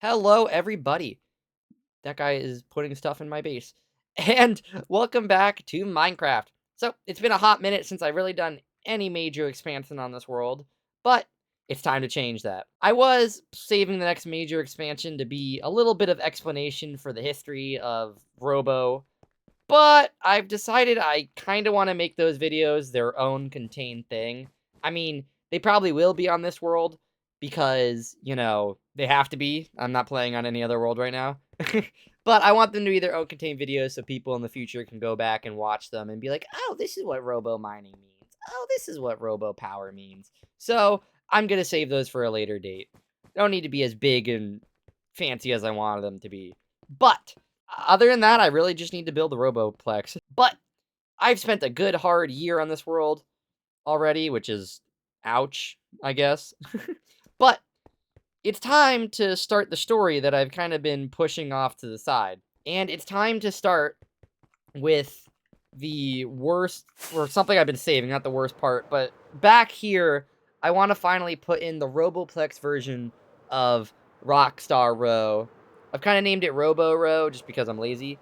Hello, everybody. That guy is putting stuff in my base. And welcome back to Minecraft. So, it's been a hot minute since I've really done any major expansion on this world, but it's time to change that. I was saving the next major expansion to be a little bit of explanation for the history of Robo, but I've decided I kind of want to make those videos their own contained thing. I mean, they probably will be on this world because, they have to be. I'm not playing on any other world right now. But I want them to be their own contained videos so people in the future can go back and watch them and be like, oh, this is what robo mining means. Oh, this is what robo power means. So I'm going to save those for a later date. They don't need to be as big and fancy as I wanted them to be. But other than that, I really just need to build the Roboplex. But I've spent a good hard year on this world already, which is ouch, I guess. But it's time to start the story that I've kind of been pushing off to the side. And it's time to start with the worst, or something I've been saving, not the worst part, but back here, I want to finally put in the Roboplex version of Rockstar Row. I've kind of named it Robo Row just because I'm lazy,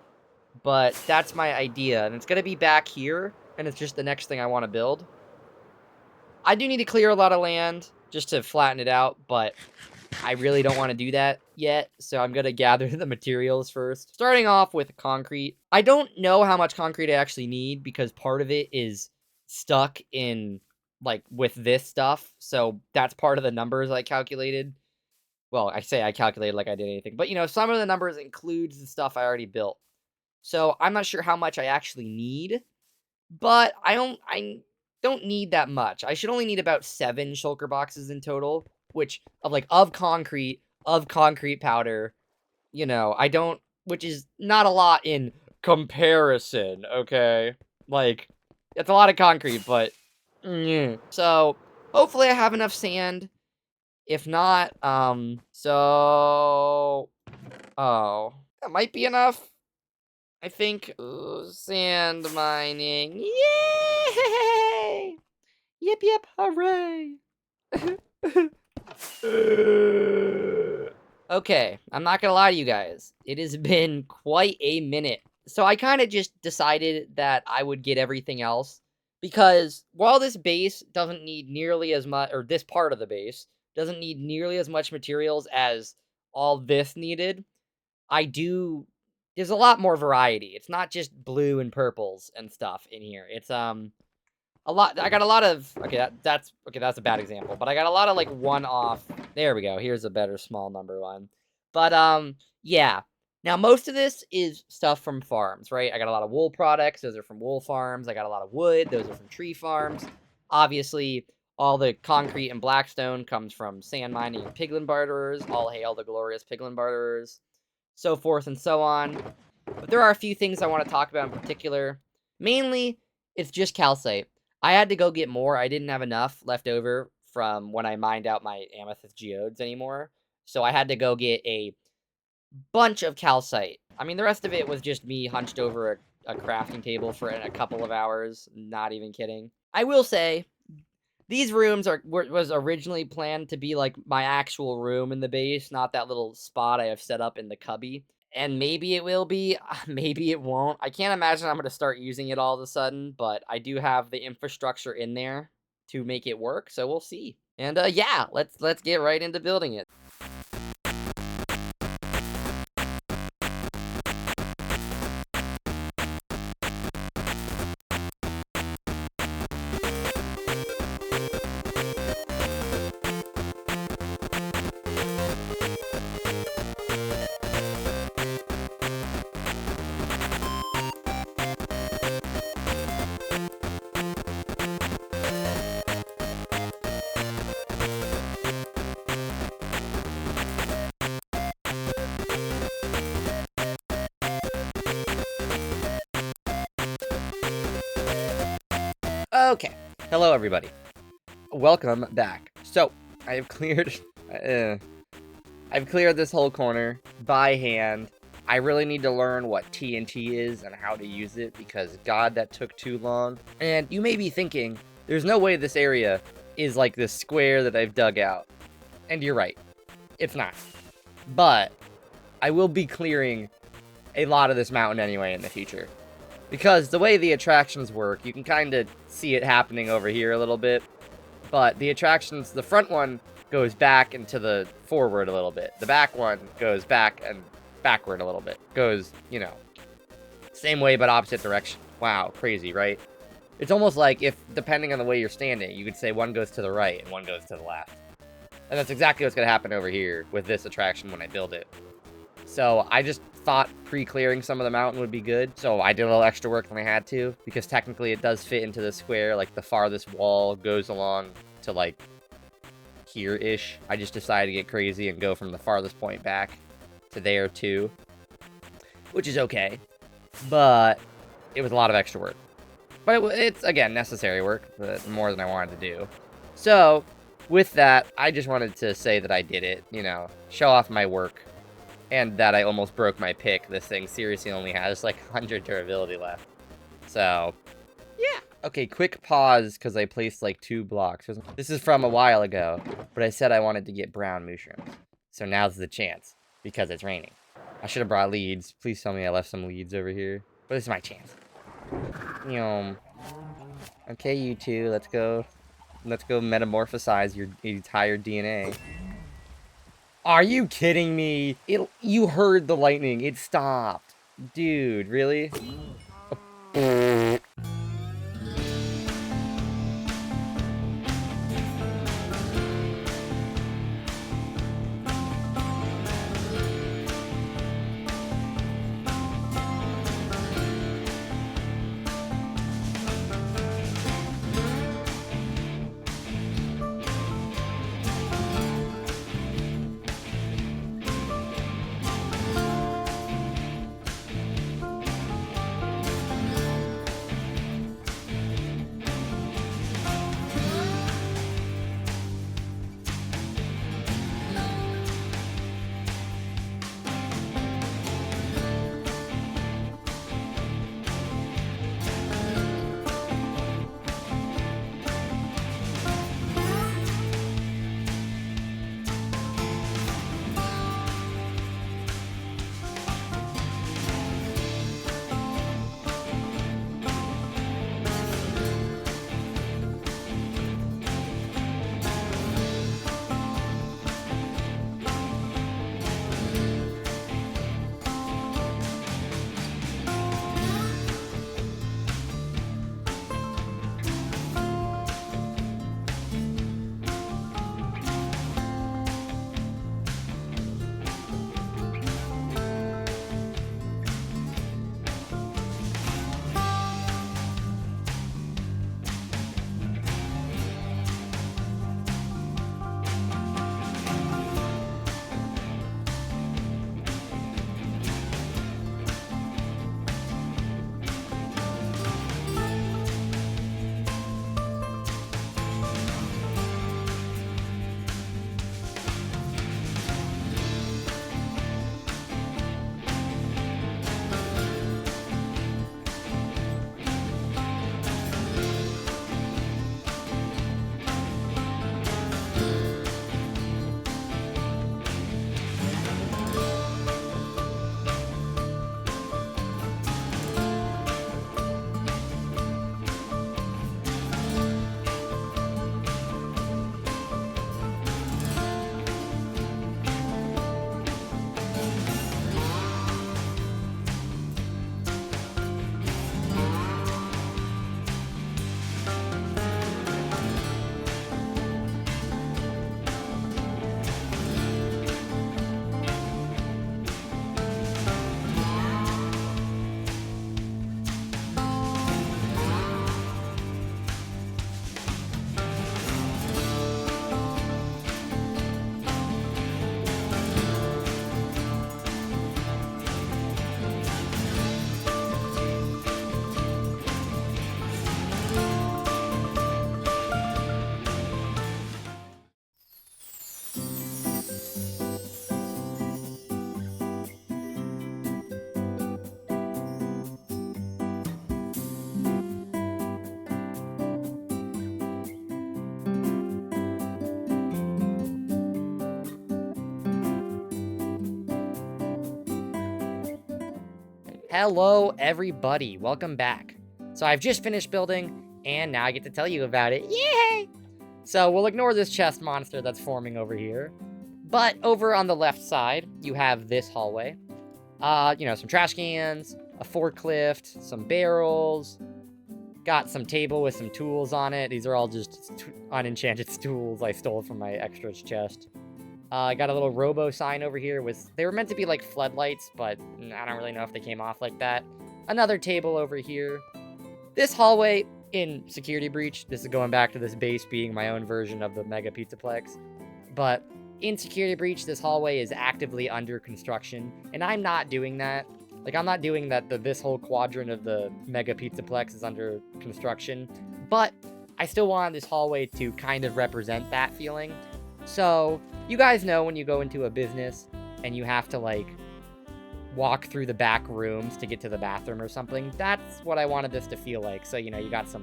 but that's my idea, and it's going to be back here, and it's just the next thing I want to build. I do need to clear a lot of land just to flatten it out, but I really don't want to do that yet, so I'm going to gather the materials first. Starting off with concrete. I don't know how much concrete I actually need because part of it is stuck in, with this stuff, so that's part of the numbers I calculated. Well, I say I calculated like I did anything, but, some of the numbers includes the stuff I already built. So I'm not sure how much I actually need, but I don't need that much. I should only need about 7 shulker boxes in total, which of concrete powder, I don't, which is not a lot in comparison, okay? It's a lot of concrete, but so hopefully I have enough sand. If not, that might be enough. I think. Ooh, sand mining. Yay! Yip, yip, hooray! Okay, I'm not gonna lie to you guys. It has been quite a minute. So I kind of just decided that I would get everything else. Because while this base doesn't need nearly as much, or this part of the base doesn't need nearly as much materials as all this needed, there's a lot more variety. It's not just blue and purples and stuff in here. It's, a lot. I got a lot of, okay, that's a bad example, but I got a lot of, one-off. There we go. Here's a better small number one. But, yeah. Now, most of this is stuff from farms, right? I got a lot of wool products. Those are from wool farms. I got a lot of wood. Those are from tree farms. Obviously, all the concrete and blackstone comes from sand mining and piglin barterers. All hail the glorious piglin barterers. So forth and so on. But there are a few things I want to talk about in particular. Mainly, it's just calcite. I had to go get more. I didn't have enough left over from when I mined out my amethyst geodes anymore. So I had to go get a bunch of calcite. I mean, the rest of it was just me hunched over a crafting table for a couple of hours. Not even kidding. I will say, these rooms was originally planned to be my actual room in the base, not that little spot I have set up in the cubby. And maybe it will be, maybe it won't. I can't imagine I'm going to start using it all of a sudden, but I do have the infrastructure in there to make it work, so we'll see. And yeah, let's get right into building it. Okay, hello everybody. Welcome back. So, I've cleared this whole corner by hand. I really need to learn what TNT is and how to use it because god, that took too long. And you may be thinking, there's no way this area is like this square that I've dug out. And you're right. It's not. But I will be clearing a lot of this mountain anyway in the future. Because the way the attractions work, you can kind of see it happening over here a little bit. But the attractions, the front one goes back and to the forward a little bit. The back one goes back and backward a little bit. Goes, you know, same way but opposite direction. Wow, crazy, right? It's almost like if, depending on the way you're standing, you could say one goes to the right and one goes to the left. And that's exactly what's going to happen over here with this attraction when I build it. So I just thought pre-clearing some of the mountain would be good. So I did a little extra work than I had to, because technically it does fit into the square. Like the farthest wall goes along to like here-ish. I just decided to get crazy and go from the farthest point back to there too, which is okay. But it was a lot of extra work. But it's, again, necessary work, but more than I wanted to do. So, with that, I just wanted to say that I did it, you know, show off my work, and that I almost broke my pick. This thing seriously only has, like, 100 durability left. So, yeah. Okay, quick pause, because I placed, like, 2 blocks. This is from a while ago, but I said I wanted to get brown mushrooms. So now's the chance, because it's raining. I should have brought leads. Please tell me I left some leads over here. But this is my chance. Okay, you two, let's go metamorphosize your entire DNA. Are you kidding me? You heard the lightning. It stopped. Dude, really? Hello, everybody. Welcome back. So I've just finished building, and now I get to tell you about it. Yay! So we'll ignore this chest monster that's forming over here. But over on the left side, you have this hallway. Some trash cans, a forklift, some barrels. Got some table with some tools on it. These are all just unenchanted stools I stole from my extras chest. I got a little robo sign over here they were meant to be like floodlights, but I don't really know if they came off like that. Another table over here. This hallway in Security Breach, this is going back to this base being my own version of the Mega Pizzaplex. But in Security Breach, this hallway is actively under construction, and I'm not doing that. Like, I'm not doing that this whole quadrant of the Mega Pizzaplex is under construction, but I still wanted this hallway to kind of represent that feeling. So, you guys know when you go into a business and you have to, like, walk through the back rooms to get to the bathroom or something? That's what I wanted this to feel like. So, you got some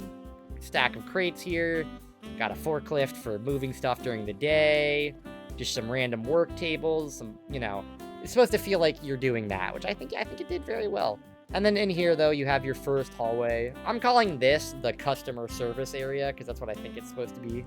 stack of crates here, got a forklift for moving stuff during the day, just some random work tables, it's supposed to feel like you're doing that, which I think it did very well. And then in here, though, you have your first hallway. I'm calling this the customer service area, because that's what I think it's supposed to be.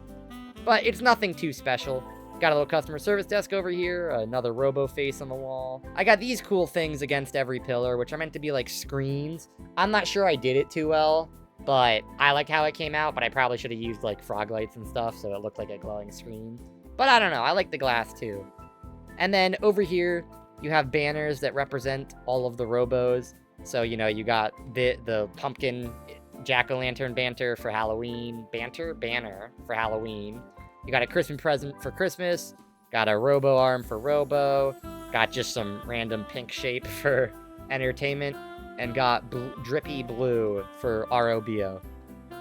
But it's nothing too special. Got a little customer service desk over here, another robo face on the wall. I got these cool things against every pillar, which are meant to be like screens. I'm not sure I did it too well, but I like how it came out, but I probably should have used like frog lights and stuff so it looked like a glowing screen. But I don't know, I like the glass too. And then over here, you have banners that represent all of the robos. So, you got the pumpkin jack-o'-lantern banner for Halloween. Banner for Halloween. You got a Christmas present for Christmas. Got a robo arm for Robo. Got just some random pink shape for entertainment. And got drippy blue for ROBO.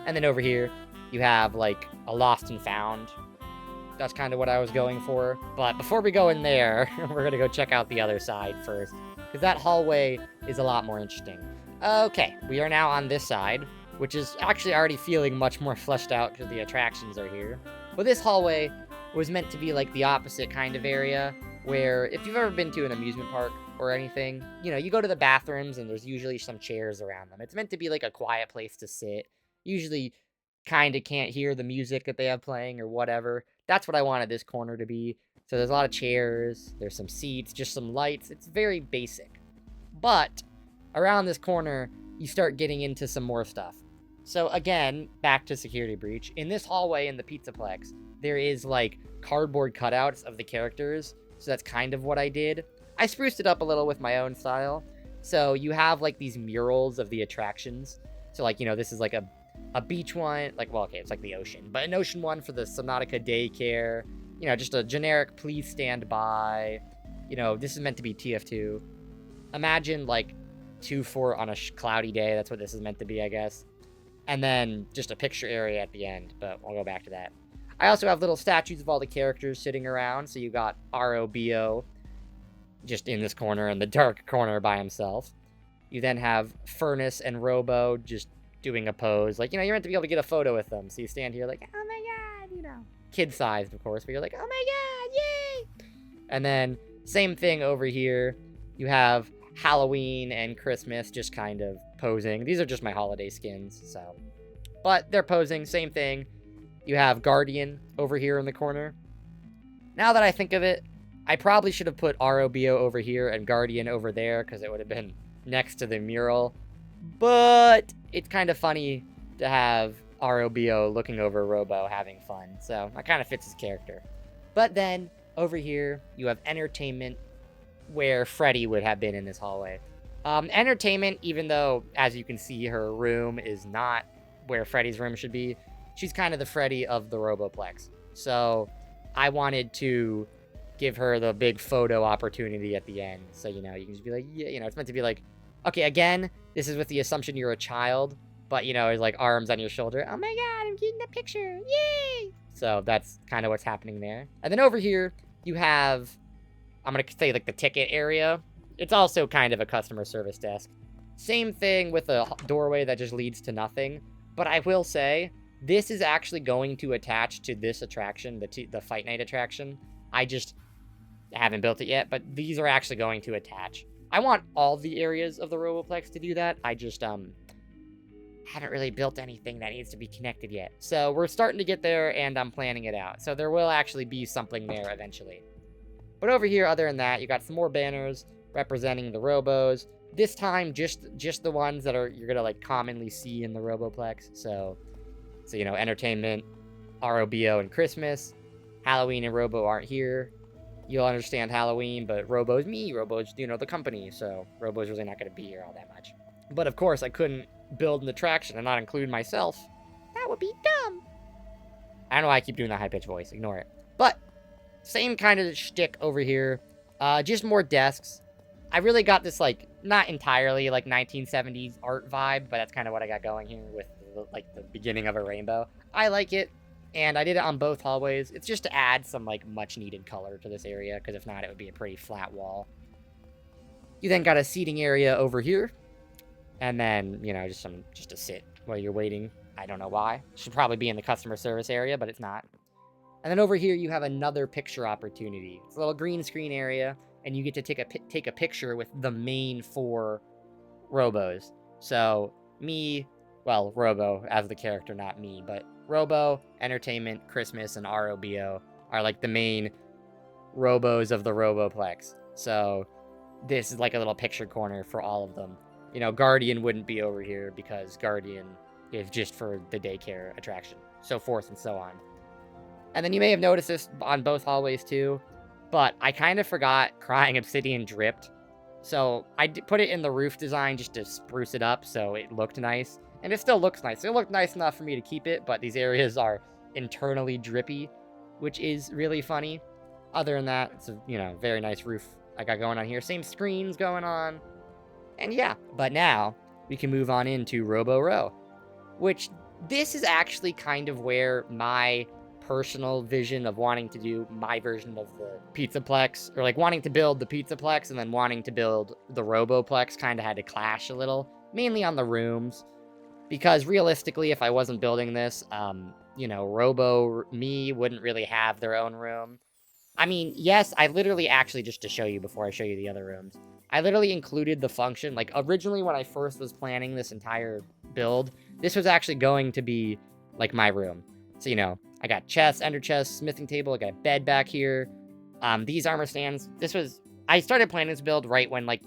And then over here, you have like a lost and found. That's kind of what I was going for. But before we go in there, we're going to go check out the other side first. Because that hallway is a lot more interesting. Okay, we are now on this side, which is actually already feeling much more fleshed out because the attractions are here. But this hallway was meant to be like the opposite kind of area, where if you've ever been to an amusement park or anything, you go to the bathrooms and there's usually some chairs around them. It's meant to be like a quiet place to sit. Usually kind of can't hear the music that they have playing or whatever. That's what I wanted this corner to be. So there's a lot of chairs, there's some seats, just some lights. It's very basic. But around this corner, you start getting into some more stuff. So again, back to Security Breach. In this hallway in the Pizzaplex, there is like cardboard cutouts of the characters. So that's kind of what I did. I spruced it up a little with my own style. So you have like these murals of the attractions. So like, this is like a beach one, it's like the ocean, but an ocean one for the Subnautica daycare, just a generic please stand by, this is meant to be TF2. Imagine like 2-4 on a cloudy day. That's what this is meant to be, I guess. And then just a picture area at the end, but I'll go back to that. I also have little statues of all the characters sitting around. So you got ROBO just in this corner, in the dark corner by himself. You then have Furnace and Robo just doing a pose. Like, you're meant to be able to get a photo with them. So you stand here like, oh my god, kid-sized, of course, but you're like, oh my god, yay! And then, same thing over here. You have Halloween and Christmas just kind of posing. These are just my holiday skins, so. But they're posing, same thing. You have Guardian over here in the corner. Now that I think of it, I probably should have put ROBO over here and Guardian over there, because it would have been next to the mural. But it's kind of funny to have ROBO looking over Robo having fun. So that kind of fits his character. But then over here, you have entertainment, where Freddy would have been in this hallway. Entertainment, even though, as you can see, her room is not where Freddy's room should be, she's kind of the Freddy of the Roboplex. So I wanted to give her the big photo opportunity at the end. So, you can just be like, yeah, it's meant to be like, okay, again, this is with the assumption you're a child, but, it's like arms on your shoulder. Oh my god, I'm getting the picture. Yay! So that's kind of what's happening there. And then over here, you have, I'm going to say like the ticket area. It's also kind of a customer service desk. Same thing with a doorway that just leads to nothing. But I will say, this is actually going to attach to this attraction, the Fight Night attraction. I just haven't built it yet, but these are actually going to attach. I want all the areas of the Roboplex to do that. I just, haven't really built anything that needs to be connected yet. So we're starting to get there, and I'm planning it out. So there will actually be something there eventually. But over here, other than that, you got some more banners representing the Robos. This time, just the ones that you're gonna like commonly see in the Roboplex. So you know, entertainment, ROBO, and Christmas. Halloween and Robo aren't here. You'll understand Halloween, but Robo's me. Robo's, you know, the company. So Robo's really not gonna be here all that much. But of course, I couldn't build an attraction and not include myself. That would be dumb. I don't know why I keep doing that high-pitched voice. Ignore it. But same kind of shtick over here. Just more desks. I really got this, like, not entirely, like, 1970s art vibe, but that's kind of what I got going here with, like, the beginning of a rainbow. I like it, and I did it on both hallways. It's just to add some, like, much-needed color to this area, because if not, it would be a pretty flat wall. You then got a seating area over here. And then, you know, just to sit while you're waiting. I don't know why. Should probably be in the customer service area, but it's not. And then over here, you have another picture opportunity. It's a little green screen area, and you get to take a picture with the main 4 Robos. So, me, well, Robo as the character, not me, but Robo, Entertainment, Christmas, and ROBO are like the main Robos of the Roboplex. So, this is like a little picture corner for all of them. You know, Guardian wouldn't be over here because Guardian is just for the daycare attraction. So forth and so on. And then you may have noticed this on both hallways too, but I kind of forgot Crying Obsidian dripped. So I put it in the roof design just to spruce it up so it looked nice. And it still looks nice. It looked nice enough for me to keep it, but these areas are internally drippy, which is really funny. Other than that, it's a, you know, very nice roof I got going on here. Same screens going on. And yeah, but now we can move on into Robo Row, which this is actually kind of where my personal vision of wanting to do my version of the Pizzaplex, or like wanting to build the Pizzaplex and then wanting to build the Roboplex kind of had to clash a little, mainly on the rooms, because realistically, if I wasn't building this, you know, me wouldn't really have their own room. I mean, yes, I literally actually, just to show you before I show you the other rooms, I literally included the function, like, originally when I first was planning this entire build, this was actually going to be, like, my room. So, you know, I got chest, ender chest, smithing table, I got a bed back here, these armor stands. I started planning this build right when, like,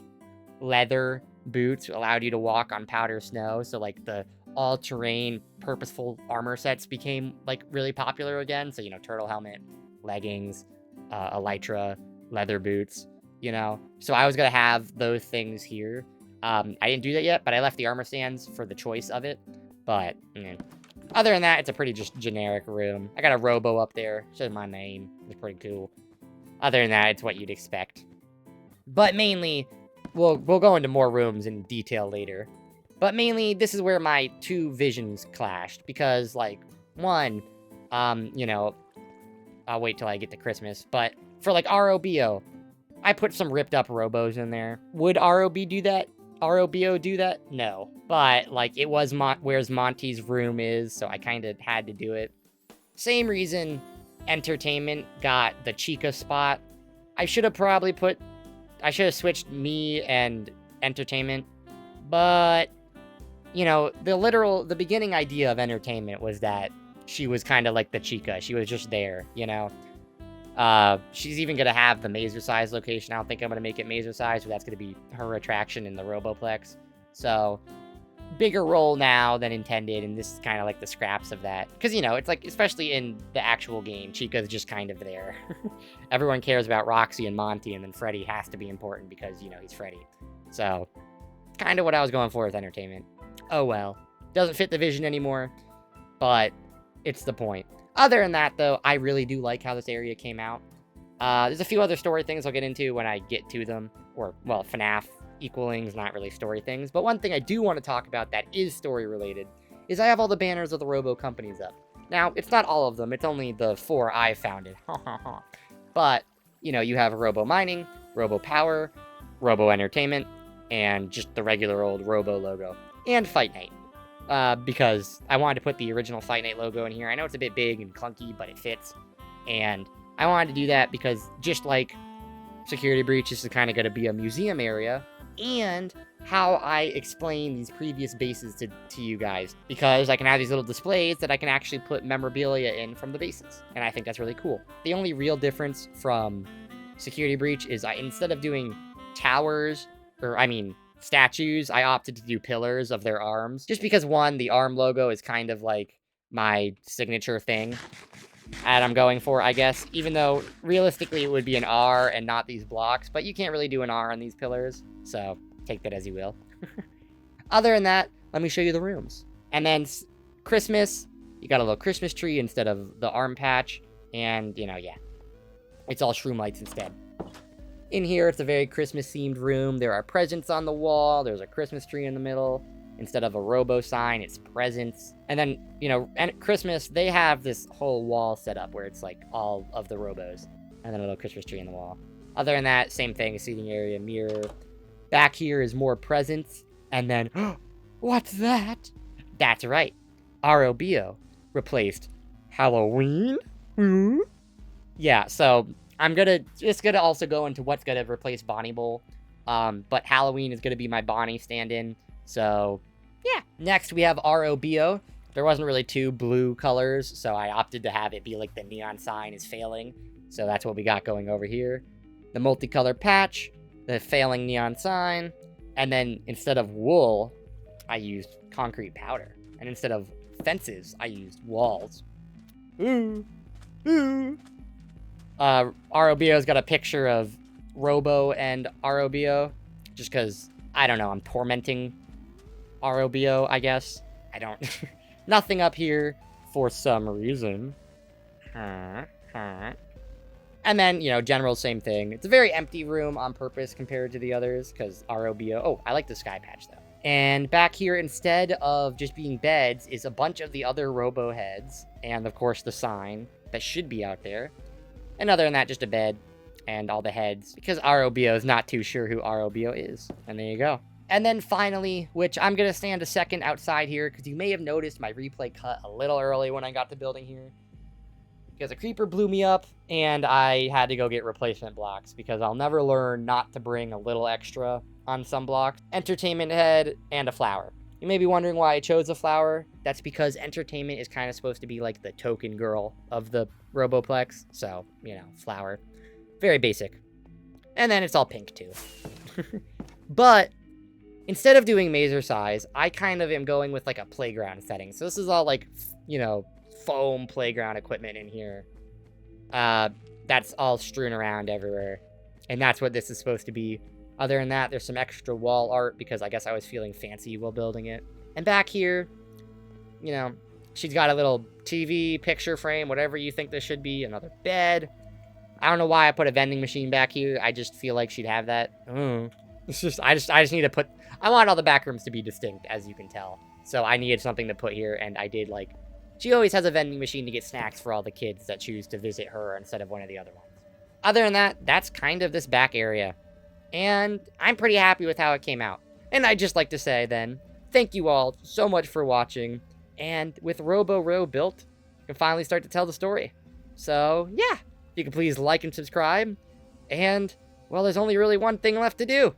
leather boots allowed you to walk on powder snow, so, like, the all-terrain, purposeful armor sets became, like, really popular again, so, you know, turtle helmet, leggings, elytra, leather boots. You know, so I was gonna have those things here. I didn't do that yet, but I left the armor stands for the choice of it. But other than that, it's a pretty just generic room. I got a Robo up there, shows my name. It's pretty cool. Other than that, it's what you'd expect. But mainly, we'll go into more rooms in detail later. But mainly, this is where my 2 visions clashed because, like, one, you know, I'll wait till I get to Christmas. But for like ROBO. I put some ripped up Robos in there. Would ROB do that? ROBO do that? No. But, like, it was where's Monty's room is, so I kind of had to do it. Same reason Entertainment got the Chica spot. I should have switched me and Entertainment. But, you know, the beginning idea of Entertainment was that she was kind of like the Chica. She was just there, you know? She's even gonna have the Mazer size location. I don't think I'm gonna make it Mazer size, but that's gonna be her attraction in the Roboplex. So, bigger role now than intended, and this is kind of like the scraps of that. Because, you know, it's like, especially in the actual game, Chica's just kind of there. Everyone cares about Roxy and Monty, and then Freddy has to be important because, you know, he's Freddy. So, kind of what I was going for with Entertainment. Oh well. Doesn't fit the vision anymore, but it's the point. Other than that, though, I really do like how this area came out. There's a few other story things I'll get into when I get to them. Or, well, FNAF equalings, not really story things. But one thing I do want to talk about that is story related is I have all the banners of the Robo companies up. Now, it's not all of them. It's only the 4 I founded. But, you know, you have Robo Mining, Robo Power, Robo Entertainment, and just the regular old Robo logo. And Fight Night. Because I wanted to put the original Fight Night logo in here. I know it's a bit big and clunky, but it fits. And I wanted to do that because just like Security Breach, this is kind of going to be a museum area. and how I explain these previous bases to you guys, because I can have these little displays that I can actually put memorabilia in from the bases, and I think that's really cool. The only real difference from Security Breach is instead of doing towers, statues, I opted to do pillars of their arms, just because one, the arm logo is kind of like my signature thing that I'm going for, I guess, even though realistically it would be an R and not these blocks, but you can't really do an R on these pillars, so take that as you will. Other than that, let me show you the rooms. And then Christmas, you got a little Christmas tree instead of the arm patch, and, yeah, it's all shroom lights instead. In here, it's a very Christmas-themed room. There are presents on the wall. There's a Christmas tree in the middle. Instead of a Robo sign, it's presents. And then, and at Christmas, they have this whole wall set up where it's like all of the Robos. And then a little Christmas tree in the wall. Other than that, same thing, a seating area, mirror. Back here is more presents. And then, what's that? That's right. ROBO replaced Halloween? Yeah, so I'm just gonna also go into what's gonna replace Bonnie Bowl. But Halloween is gonna be my Bonnie stand-in. So, yeah. Next, we have ROBO. There wasn't really two blue colors, so I opted to have it be like the neon sign is failing. So that's what we got going over here. The multicolor patch, the failing neon sign, and then instead of wool, I used concrete powder. And instead of fences, I used walls. Ooh. Ooh. ROBO's got a picture of Robo and ROBO, just because, I don't know, I'm tormenting ROBO, I guess. I don't... Nothing up here for some reason. And then, general same thing. It's a very empty room on purpose compared to the others, because ROBO... Oh, I like the sky patch, though. And back here, instead of just being beds, is a bunch of the other Robo heads, and, of course, the sign that should be out there. And other than that, just a bed and all the heads, because ROBO is not too sure who ROBO is. And there you go. And then finally, which I'm going to stand a second outside here, because you may have noticed my replay cut a little early when I got to building here. Because a creeper blew me up, and I had to go get replacement blocks, because I'll never learn not to bring a little extra on some blocks. Entertainment head, and a flower. You may be wondering why I chose a flower. That's because Entertainment is kind of supposed to be like the token girl of the Roboplex. So, flower. Very basic. And then it's all pink, too. But instead of doing mazer size, I kind of am going with like a playground setting. So this is all like, foam playground equipment in here. That's all strewn around everywhere. And that's what this is supposed to be. Other than that, there's some extra wall art because I guess I was feeling fancy while building it. And back here, she's got a little TV, picture frame, whatever you think this should be. Another bed. I don't know why I put a vending machine back here. I just feel like she'd have that. It's just, I just need to put, I want all the back rooms to be distinct, as you can tell. So I needed something to put here, and I did she always has a vending machine to get snacks for all the kids that choose to visit her instead of one of the other ones. Other than that, that's kind of this back area. And I'm pretty happy with how it came out. And I'd just like to say then, thank you all so much for watching. And with Robo built, you can finally start to tell the story. So, yeah, if you could please like and subscribe. And, well, there's only really one thing left to do.